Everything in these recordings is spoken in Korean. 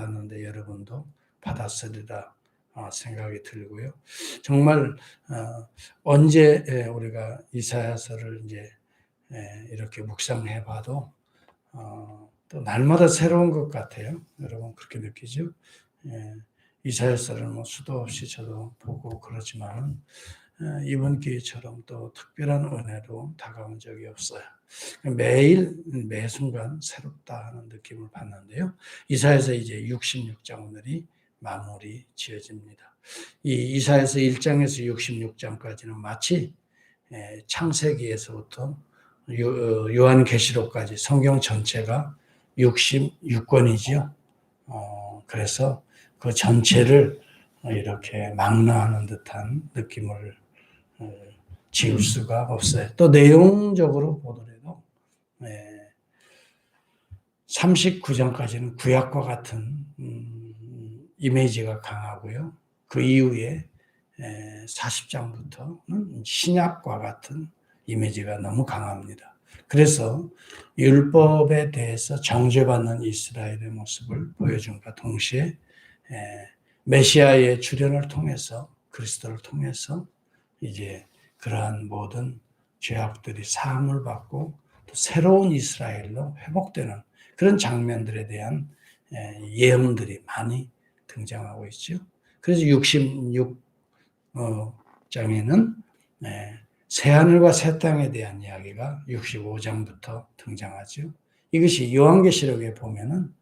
받았는데 여러분도 받았으리라 생각이 들고요. 정말 언제 우리가 이사야서를 이제 이렇게 묵상해봐도 또 날마다 새로운 것 같아요. 여러분 그렇게 느끼죠? 이사야서를 뭐 수도 없이 저도 보고 그러지만 이번 기회처럼 또 특별한 은혜로 다가온 적이 없어요. 매일 매 순간 새롭다 하는 느낌을 받는데요. 이사야서 이제 66장 오늘이 마무리 지어집니다. 이 이사야서 1장에서 66장까지는 마치 창세기에서부터 요한계시록까지 성경 전체가 66권이지요. 그래서 그 전체를 이렇게 망라하는 듯한 느낌을 지울 수가 없어요. 또 내용적으로 보더라도 39장까지는 구약과 같은 이미지가 강하고요. 그 이후에 40장부터는 신약과 같은 이미지가 너무 강합니다. 그래서 율법에 대해서 정죄받는 이스라엘의 모습을 보여준과 동시에 메시아의 출현을 통해서 그리스도를 통해서 이제 그러한 모든 죄악들이 사함을 받고 또 새로운 이스라엘로 회복되는 그런 장면들에 대한 예언들이 많이 등장하고 있죠. 그래서 66장에는 새하늘과 새 땅에 대한 이야기가 65장부터 등장하죠. 이것이 요한계시록에 보면은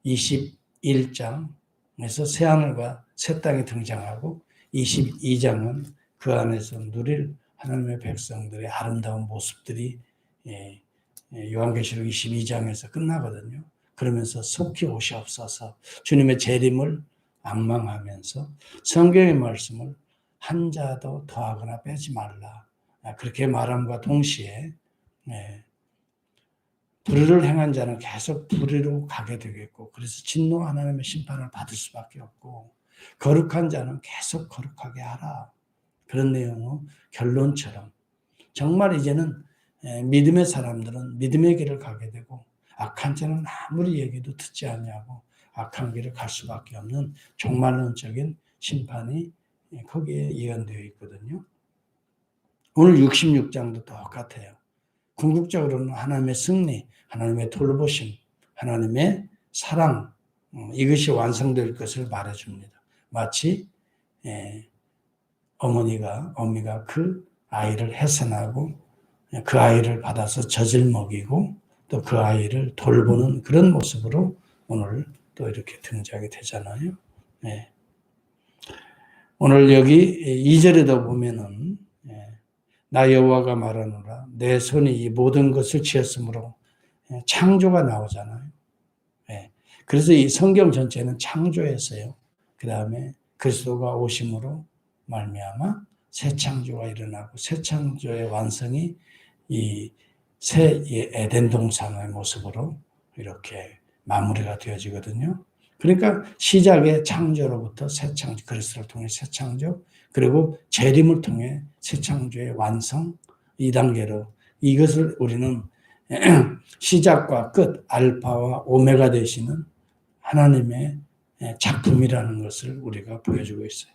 21장에서 새하늘과 새 땅이 등장하고 22장은 그 안에서 누릴 하나님의 백성들의 아름다운 모습들이 요한계시록 22장에서 끝나거든요. 그러면서 속히 오시옵소서 주님의 재림을 앙망하면서 성경의 말씀을 한 자도 더하거나 빼지 말라. 그렇게 말함과 동시에 불의를 행한 자는 계속 불의로 가게 되겠고 그래서 진노 하나님의 심판을 받을 수밖에 없고 거룩한 자는 계속 거룩하게 하라. 그런 내용의 결론처럼 정말 이제는 믿음의 사람들은 믿음의 길을 가게 되고 악한 자는 아무리 얘기도 듣지 않냐고 악한 길을 갈 수밖에 없는 종말론적인 심판이 거기에 예언되어 있거든요. 오늘 66장도 똑같아요. 궁극적으로는 하나님의 승리, 하나님의 돌보심, 하나님의 사랑 이것이 완성될 것을 말해줍니다. 마치 어미가 그 아이를 해산하고 그 아이를 받아서 젖을 먹이고 또 그 아이를 돌보는 그런 모습으로 오늘 또 이렇게 등장이 되잖아요. 오늘 여기 2절에도 보면은 나 여호와가 말하노라 내 손이 이 모든 것을 지었으므로 창조가 나오잖아요. 그래서 이 성경 전체는 창조였어요. 그 다음에 그리스도가 오심으로 말미암아 새 창조가 일어나고 새 창조의 완성이 이 새 에덴 동산의 모습으로 이렇게 마무리가 되어지거든요. 그러니까 시작의 창조로부터 새 창조, 그리스도를 통해 새 창조, 그리고 재림을 통해 새 창조의 완성, 이 단계로 이것을 우리는 시작과 끝, 알파와 오메가 되시는 하나님의 작품이라는 것을 우리가 보여주고 있어요.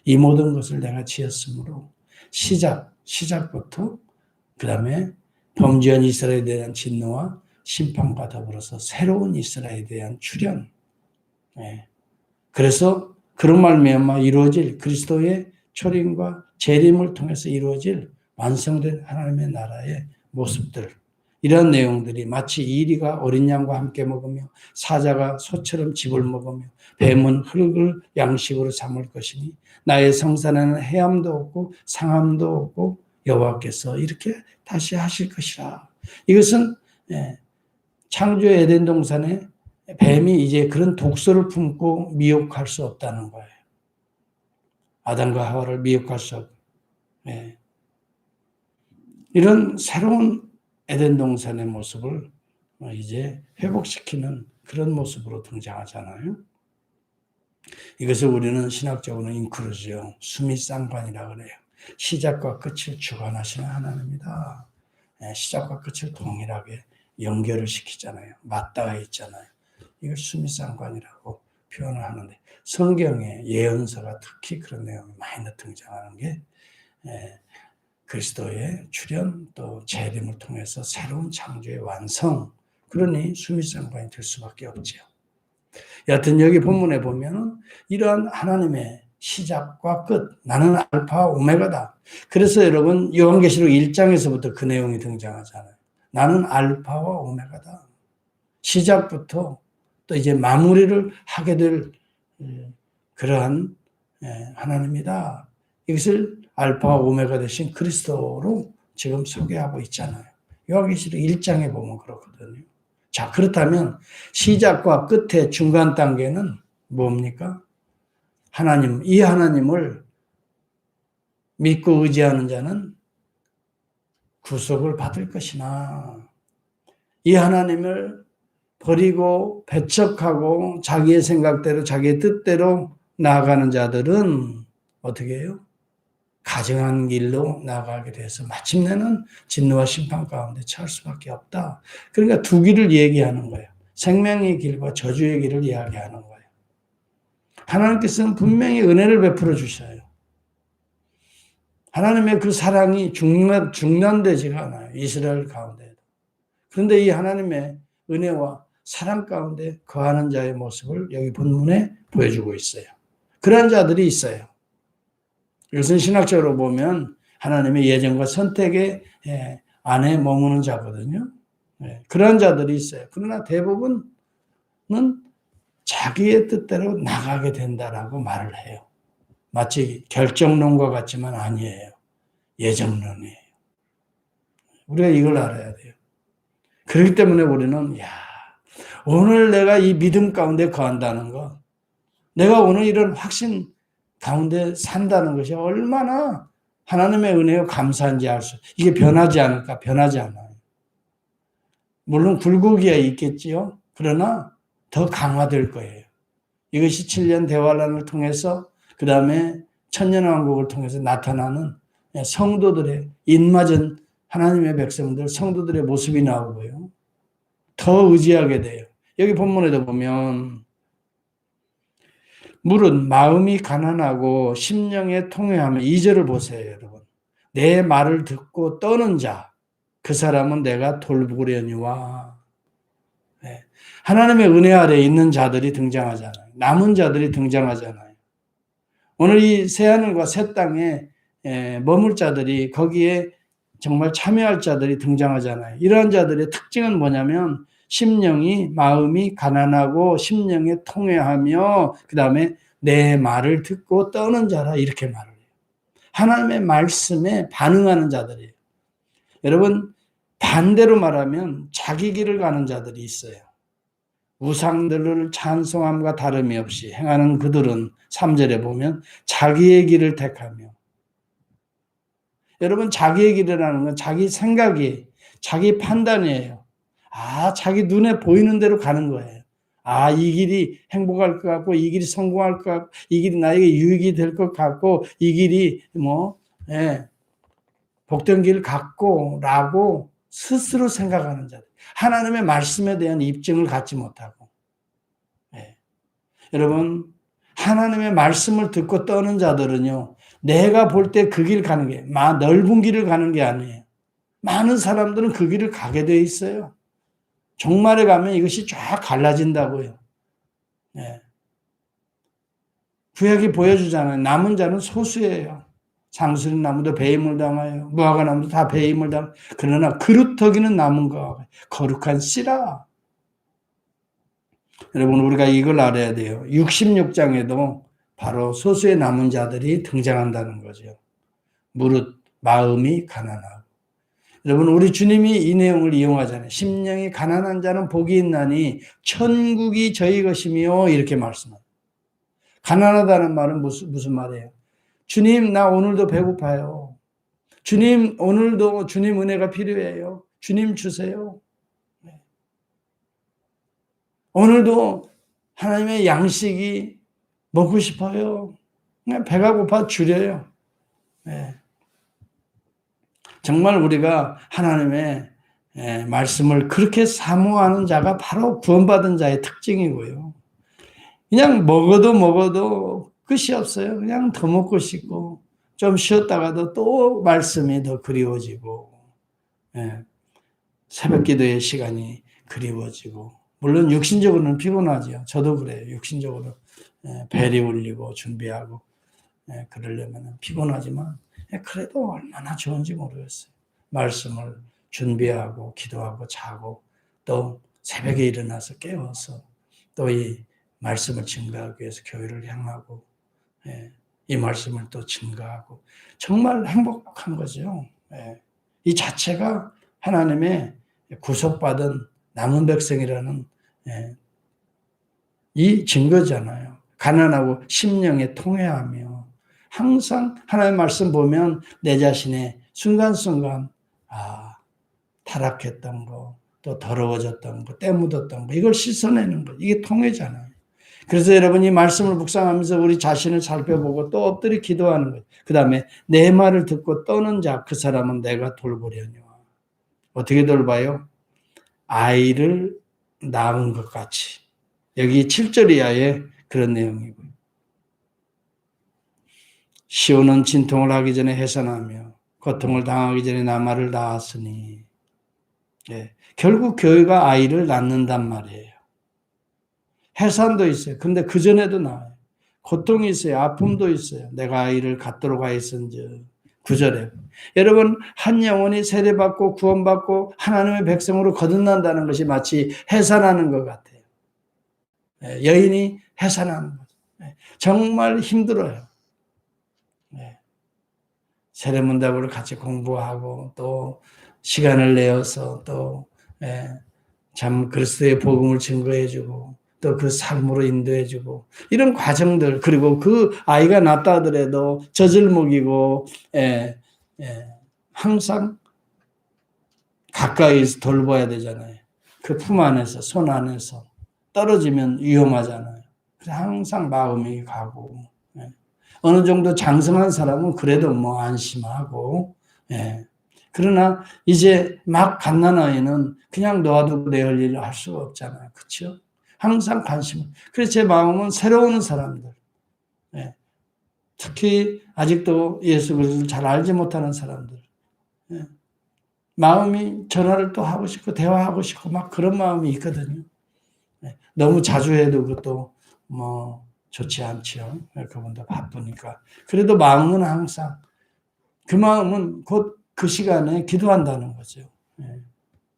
이 모든 것을 내가 지었으므로 시작부터 그 다음에 범죄한 이스라엘에 대한 진노와 심판과 더불어서 새로운 이스라엘에 대한 출현. 그래서 그런 말미암아 이루어질 그리스도의 초림과 재림을 통해서 이루어질 완성된 하나님의 나라의 모습들. 이런 내용들이 마치 이리가 어린 양과 함께 먹으며 사자가 소처럼 즙을 먹으며 뱀은 흙을 양식으로 삼을 것이니 나의 성산에는 해함도 없고 상함도 없고 여호와께서 이렇게 다시 하실 것이라. 이것은 창조 에덴 동산에 뱀이 이제 그런 독소를 품고 미혹할 수 없다는 거예요. 아담과 하와를 미혹할 수 없고 이런 새로운 에덴 동산의 모습을 이제 회복시키는 그런 모습으로 등장하잖아요. 이것을 우리는 신학적으로는 인크루지요. 수미쌍관이라고 그래요. 시작과 끝을 주관하시는 하나님이다. 시작과 끝을 동일하게 연결을 시키잖아요. 맞닿아 있잖아요. 이걸 수미상관이라고 표현을 하는데 성경에 예언서가 특히 그런 내용이 많이 등장하는 게 그리스도의 출현 또 재림을 통해서 새로운 창조의 완성, 그러니 수미상관이 될 수밖에 없죠. 여하튼 여기 본문에 보면 이러한 하나님의 시작과 끝, 나는 알파와 오메가다. 그래서 여러분 요한계시록 1장에서부터 그 내용이 등장하잖아요. 나는 알파와 오메가다. 시작부터 또 이제 마무리를 하게 될 그러한 하나님이다. 이것을 알파와 오메가 되신 그리스도로 지금 소개하고 있잖아요. 요한계시록 1장에 보면 그렇거든요. 자, 그렇다면 시작과 끝의 중간 단계는 뭡니까? 하나님, 이 하나님을 믿고 의지하는 자는 구속을 받을 것이나 이 하나님을 버리고 배척하고 자기의 생각대로 자기의 뜻대로 나아가는 자들은 어떻게 해요? 가증한 길로 나아가게 돼서 마침내는 진노와 심판 가운데 처할 수밖에 없다. 그러니까 두 길을 얘기하는 거예요. 생명의 길과 저주의 길을 이야기하는 거예요. 하나님께서는 분명히 은혜를 베풀어 주셔요. 하나님의 그 사랑이 중단되지가 않아요. 이스라엘 가운데에도. 그런데 이 하나님의 은혜와 사랑 가운데 거하는 자의 모습을 여기 본문에 보여주고 있어요. 그러한 자들이 있어요. 이것은 신학적으로 보면 하나님의 예정과 선택의 안에 머무는 자거든요. 그런 자들이 있어요. 그러나 대부분은 자기의 뜻대로 나가게 된다라고 말을 해요. 마치 결정론과 같지만 아니에요. 예정론이에요. 우리가 이걸 알아야 돼요. 그렇기 때문에 우리는 오늘 내가 이 믿음 가운데 거한다는 것, 내가 오늘 이런 확신 가운데 산다는 것이 얼마나 하나님의 은혜에 감사한지 알 수. 이게 변하지 않을까? 변하지 않아요. 물론 굴곡이야 있겠지요. 그러나 더 강화될 거예요. 이것이 7년 대환란을 통해서 그 다음에 천년왕국을 통해서 나타나는 성도들의 인맞은 하나님의 백성들, 성도들의 모습이 나오고요. 더 의지하게 돼요. 여기 본문에도 보면 무릇 마음이 가난하고 심령에 통회하며 2절을 보세요, 여러분. 내 말을 듣고 떠는 자, 그 사람은 내가 돌보려니와. 하나님의 은혜 아래 있는 자들이 등장하잖아요. 남은 자들이 등장하잖아요. 오늘 이 새하늘과 새 땅에 머물 자들이 거기에 정말 참여할 자들이 등장하잖아요. 이러한 자들의 특징은 뭐냐면 심령이 마음이 가난하고 심령에 통회하며 그 다음에 내 말을 듣고 떠는 자라 이렇게 말을 해요. 하나님의 말씀에 반응하는 자들이에요. 여러분 반대로 말하면 자기 길을 가는 자들이 있어요. 우상들을 찬송함과 다름이 없이 행하는 그들은 3절에 보면 자기의 길을 택하며 여러분 자기의 길이라는 건 자기 생각이 자기 판단이에요. 자기 눈에 보이는 대로 가는 거예요. 이 길이 행복할 것 같고 이 길이 성공할 것 같고 이 길이 나에게 유익이 될 것 같고 이 길이 복된 길 같고 라고 스스로 생각하는 자들. 하나님의 말씀에 대한 입증을 갖지 못하고 여러분 하나님의 말씀을 듣고 떠는 자들은요. 내가 볼 때 그 길 가는 게 넓은 길을 가는 게 아니에요. 많은 사람들은 그 길을 가게 돼 있어요. 종말에 가면 이것이 쫙 갈라진다고요. 구약이 보여주잖아요. 남은 자는 소수예요. 상수리 나무도 배임을 당하여 무화과 나무도 다 배임을 당하여 그러나 그루터기는 남은 거 거룩한 씨라. 여러분 우리가 이걸 알아야 돼요. 66장에도 바로 소수의 남은 자들이 등장한다는 거죠. 무릇 마음이 가난하고. 여러분 우리 주님이 이 내용을 이용하잖아요. 심령이 가난한 자는 복이 있나니 천국이 저희 것이며 이렇게 말씀합니다. 가난하다는 말은 무슨 말이에요? 주님 나 오늘도 배고파요. 주님 오늘도 주님 은혜가 필요해요. 주님 주세요. 오늘도 하나님의 양식이 먹고 싶어요. 그냥 배가 고파 주려요. 정말 우리가 하나님의 말씀을 그렇게 사모하는 자가 바로 구원받은 자의 특징이고요. 그냥 먹어도 끝이 없어요. 그냥 더 먹고 싶고 좀 쉬었다가도 또 말씀이 더 그리워지고 새벽 기도의 시간이 그리워지고 물론 육신적으로는 피곤하죠. 저도 그래요. 육신적으로 벨이 울리고 준비하고 그러려면 피곤하지만 그래도 얼마나 좋은지 모르겠어요. 말씀을 준비하고 기도하고 자고 또 새벽에 일어나서 깨워서 또 이 말씀을 증거하기 위해서 교회를 향하고 이 말씀을 또 증거하고 정말 행복한 거죠. 이 자체가 하나님의 구속받은 남은 백성이라는 이 증거잖아요. 가난하고 심령에 통회하며 항상 하나님의 말씀 보면 내 자신의 순간순간 타락했던 거, 또 더러워졌던 거, 때 묻었던 거 이걸 씻어내는 거 이게 통회잖아요. 그래서 여러분이 말씀을 묵상하면서 우리 자신을 살펴보고 또 엎드려 기도하는 거예요. 그 다음에 내 말을 듣고 떠는 자 그 사람은 내가 돌보려니와. 어떻게 돌봐요? 아이를 낳은 것 같이. 여기 7절 이하에 그런 내용이고요. 시온은 진통을 하기 전에 해산하며 고통을 당하기 전에 나말을 낳았으니 결국 교회가 아이를 낳는단 말이에요. 해산도 있어요. 근데 그 전에도 나와요. 고통이 있어요. 아픔도 있어요. 내가 아이를 갖도록 하였은즉 9절에 여러분 한 영혼이 세례받고 구원받고 하나님의 백성으로 거듭난다는 것이 마치 해산하는 것 같아요. 여인이 해산하는 거죠. 정말 힘들어요. 세례문답을 같이 공부하고 또 시간을 내어서 또 참 그리스도의 복음을 증거해주고 또 그 삶으로 인도해주고 이런 과정들 그리고 그 아이가 낳다 하더라도 젖을 먹이고 항상 가까이서 돌봐야 되잖아요. 그 품 안에서 손 안에서 떨어지면 위험하잖아요. 그래서 항상 마음이 가고 어느 정도 장성한 사람은 그래도 뭐 안심하고 그러나 이제 막 갓난아이는 그냥 놓아두고 내 할 일을 할 수가 없잖아요. 그렇죠? 항상 관심. 그래서 제 마음은 새로운 사람들, 특히 아직도 예수 그리스도를 잘 알지 못하는 사람들, 마음이 전화를 또 하고 싶고 대화하고 싶고 막 그런 마음이 있거든요. 너무 자주 해도 그것도 뭐 좋지 않죠. 그분도 바쁘니까. 그래도 마음은 항상 그 마음은 곧 그 시간에 기도한다는 거죠.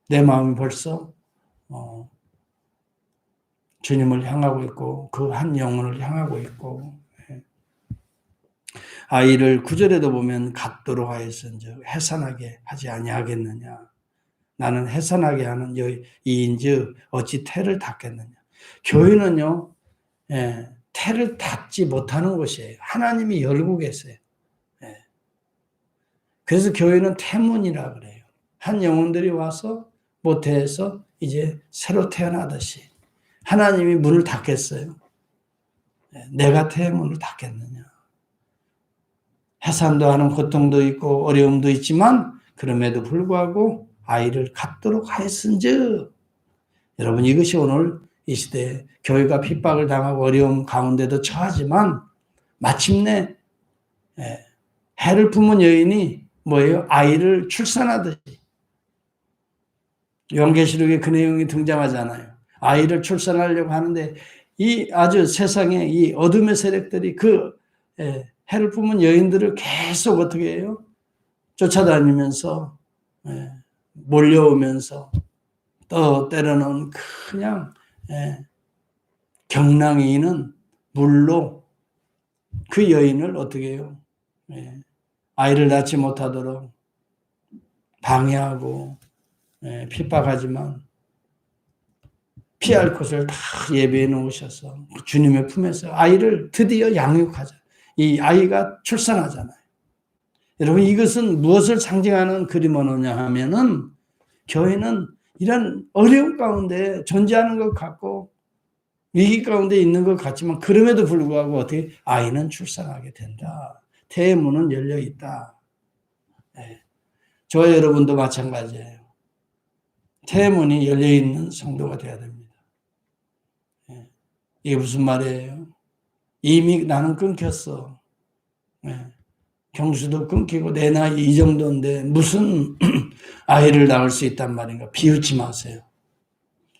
내 마음이 벌써 주님을 향하고 있고 그 한 영혼을 향하고 있고 아이를 9절에도 보면 갖도록 하였은즉 해산하게 하지 아니하겠느냐. 나는 해산하게 하는 이인즉 어찌 태를 닫겠느냐. 교회는요. 태를 닫지 못하는 곳이에요. 하나님이 열고 계세요. 그래서 교회는 태문이라 그래요. 한 영혼들이 와서 모태에서 이제 새로 태어나듯이 하나님이 문을 닫겠어요. 내가 태문을 닫겠느냐. 해산도 하는 고통도 있고 어려움도 있지만 그럼에도 불구하고 아이를 갖도록 하였은즉 여러분 이것이 오늘 이 시대에 교회가 핍박을 당하고 어려움 가운데도 처하지만 마침내 해를 품은 여인이 뭐예요? 아이를 출산하듯이 요한계시록에 그 내용이 등장하잖아요. 아이를 출산하려고 하는데 이 아주 세상에 이 어둠의 세력들이 그 해를 품은 여인들을 계속 어떻게 해요? 쫓아다니면서 몰려오면서 또 때로는 그냥 경랑이는 물로 그 여인을 어떻게 해요? 아이를 낳지 못하도록 방해하고 핍박하지만 피할 곳을 다 예배해 놓으셔서 주님의 품에서 아이를 드디어 양육하자. 이 아이가 출산하잖아요. 여러분 이것은 무엇을 상징하는 그림이냐 하면은 교회는 이런 어려움 가운데 존재하는 것 같고 위기 가운데 있는 것 같지만 그럼에도 불구하고 어떻게 아이는 출산하게 된다. 태의 문은 열려 있다. 저와 여러분도 마찬가지예요. 태문이 열려있는 성도가 되어야 됩니다. 이게 무슨 말이에요? 이미 나는 끊겼어. 경수도 끊기고 내 나이 이 정도인데 무슨 아이를 낳을 수 있단 말인가. 비웃지 마세요.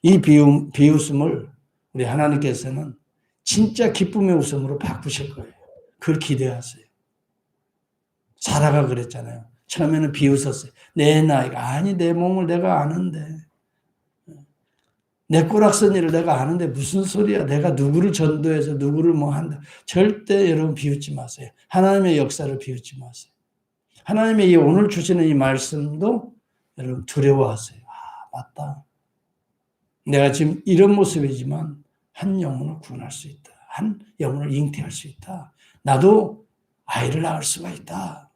이 비웃음을 우리 하나님께서는 진짜 기쁨의 웃음으로 바꾸실 거예요. 그걸 기대하세요. 사라가 그랬잖아요. 처음에는 비웃었어요. 내 나이가, 아니 내 몸을 내가 아는데, 내 꼬락서니를 내가 아는데 무슨 소리야. 내가 누구를 전도해서 누구를 뭐 한다. 절대 여러분 비웃지 마세요. 하나님의 역사를 비웃지 마세요. 하나님의 이 오늘 주시는 이 말씀도 여러분 두려워하세요. 아, 맞다. 내가 지금 이런 모습이지만 한 영혼을 구원할 수 있다. 한 영혼을 잉태할 수 있다. 나도 아이를 낳을 수가 있다.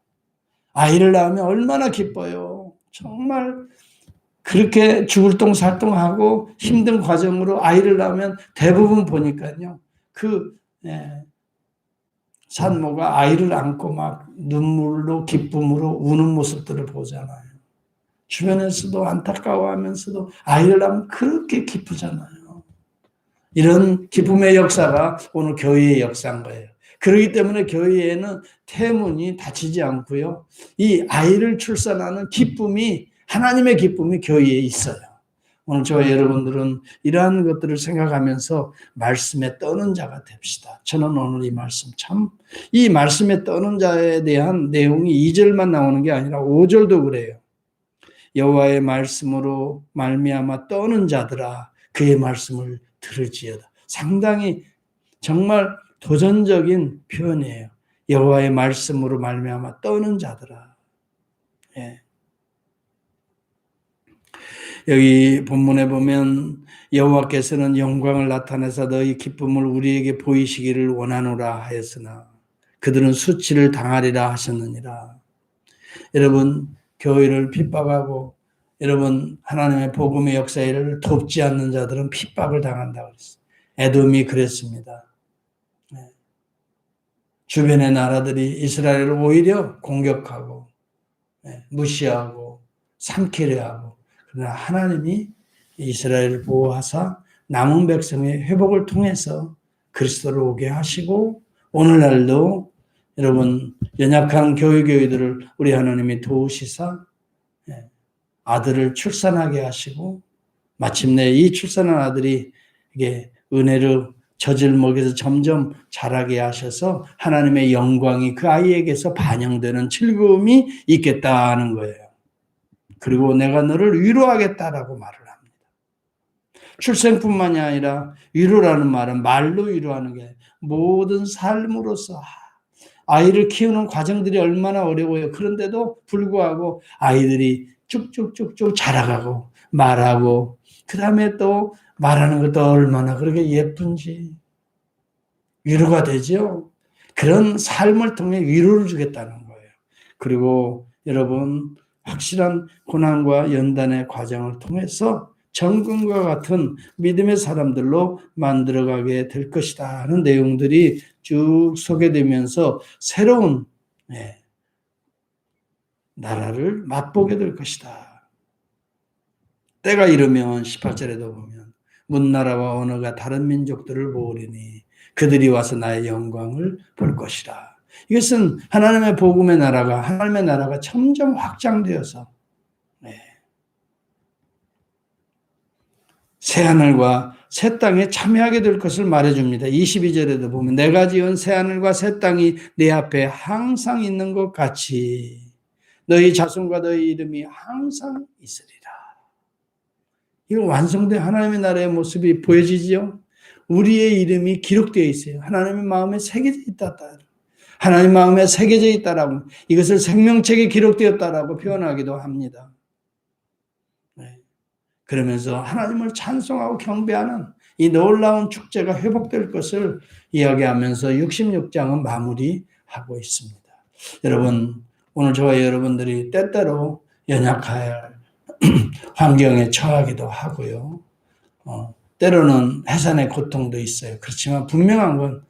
아이를 낳으면 얼마나 기뻐요. 정말 그렇게 죽을 똥살똥하고 힘든 과정으로 아이를 낳으면 대부분 보니까요. 산모가 아이를 안고 막 눈물로 기쁨으로 우는 모습들을 보잖아요. 주변에서도 안타까워하면서도 아이를 낳으면 그렇게 기쁘잖아요. 이런 기쁨의 역사가 오늘 교회의 역사인 거예요. 그렇기 때문에 교회에는 태문이 닫히지 않고요. 이 아이를 출산하는 기쁨이, 하나님의 기쁨이 교회에 있어요. 오늘 저와 여러분들은 이러한 것들을 생각하면서 말씀에 떠는 자가 됩시다. 저는 오늘 이 말씀 이 말씀에 떠는 자에 대한 내용이 2절만 나오는 게 아니라 5절도 그래요. 여호와의 말씀으로 말미암아 떠는 자들아 그의 말씀을 들을지어다. 상당히 정말 도전적인 표현이에요. 여호와의 말씀으로 말미암아 떠는 자들아. 예. 여기 본문에 보면 여호와께서는 영광을 나타내사 너희 기쁨을 우리에게 보이시기를 원하노라 하였으나 그들은 수치를 당하리라 하셨느니라. 여러분 교회를 핍박하고 여러분 하나님의 복음의 역사를 돕지 않는 자들은 핍박을 당한다고 그랬어요. 에돔이 그랬습니다. 주변의 나라들이 이스라엘을 오히려 공격하고 무시하고 삼키려 하고, 그러나 하나님이 이스라엘을 보호하사 남은 백성의 회복을 통해서 그리스도를 오게 하시고 오늘날도 여러분 연약한 교회들을 우리 하나님이 도우시사 아들을 출산하게 하시고 마침내 이 출산한 아들이 이게 은혜로 젖을 먹여서 점점 자라게 하셔서 하나님의 영광이 그 아이에게서 반영되는 즐거움이 있겠다는 거예요. 그리고 내가 너를 위로하겠다라고 말을 합니다. 출생뿐만이 아니라 위로라는 말은 말로 위로하는 게 모든 삶으로서 아이를 키우는 과정들이 얼마나 어려워요. 그런데도 불구하고 아이들이 쭉쭉쭉쭉 자라가고 말하고 그 다음에 또 말하는 것도 얼마나 그렇게 예쁜지 위로가 되죠. 그런 삶을 통해 위로를 주겠다는 거예요. 그리고 여러분 확실한 고난과 연단의 과정을 통해서 정금과 같은 믿음의 사람들로 만들어가게 될 것이다 하는 내용들이 쭉 소개되면서 새로운 나라를 맛보게 될 것이다. 때가 이르면 18절에도 보면 문나라와 언어가 다른 민족들을 모으리니 그들이 와서 나의 영광을 볼 것이라. 이것은 하나님의 복음의 나라가, 하나님의 나라가 점점 확장되어서 새하늘과 새 땅에 참여하게 될 것을 말해줍니다. 22절에도 보면 내가 지은 새하늘과 새 땅이 내 앞에 항상 있는 것 같이 너희 자손과 너희 이름이 항상 있으리라. 이거 완성된 하나님의 나라의 모습이 보여지죠. 우리의 이름이 기록되어 있어요. 하나님의 마음에 새겨져 있다. 하나님 마음에 새겨져 있다라고, 이것을 생명책에 기록되었다라고 표현하기도 합니다. 그러면서 하나님을 찬송하고 경배하는 이 놀라운 축제가 회복될 것을 이야기하면서 66장은 마무리하고 있습니다. 여러분, 오늘 저와 여러분들이 때때로 연약할 환경에 처하기도 하고요. 때로는 해산의 고통도 있어요. 그렇지만 분명한 건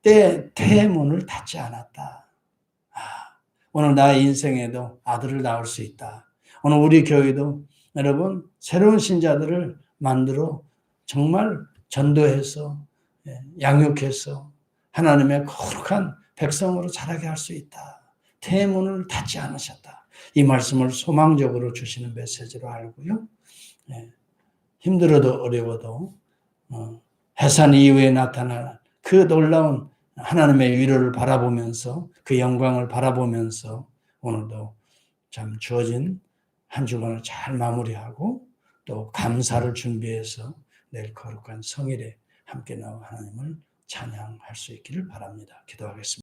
때의 문을 닫지 않았다. 오늘 나의 인생에도 아들을 낳을 수 있다. 오늘 우리 교회도 여러분, 새로운 신자들을 만들어 정말 전도해서 양육해서 하나님의 거룩한 백성으로 자라게 할 수 있다. 태문을 닫지 않으셨다. 이 말씀을 소망적으로 주시는 메시지로 알고요. 힘들어도 어려워도 해산 이후에 나타날 그 놀라운 하나님의 위로를 바라보면서 그 영광을 바라보면서 오늘도 참 주어진 한 주간을 잘 마무리하고 또 감사를 준비해서 내일 거룩한 성일에 함께 나와 하나님을 찬양할 수 있기를 바랍니다. 기도하겠습니다.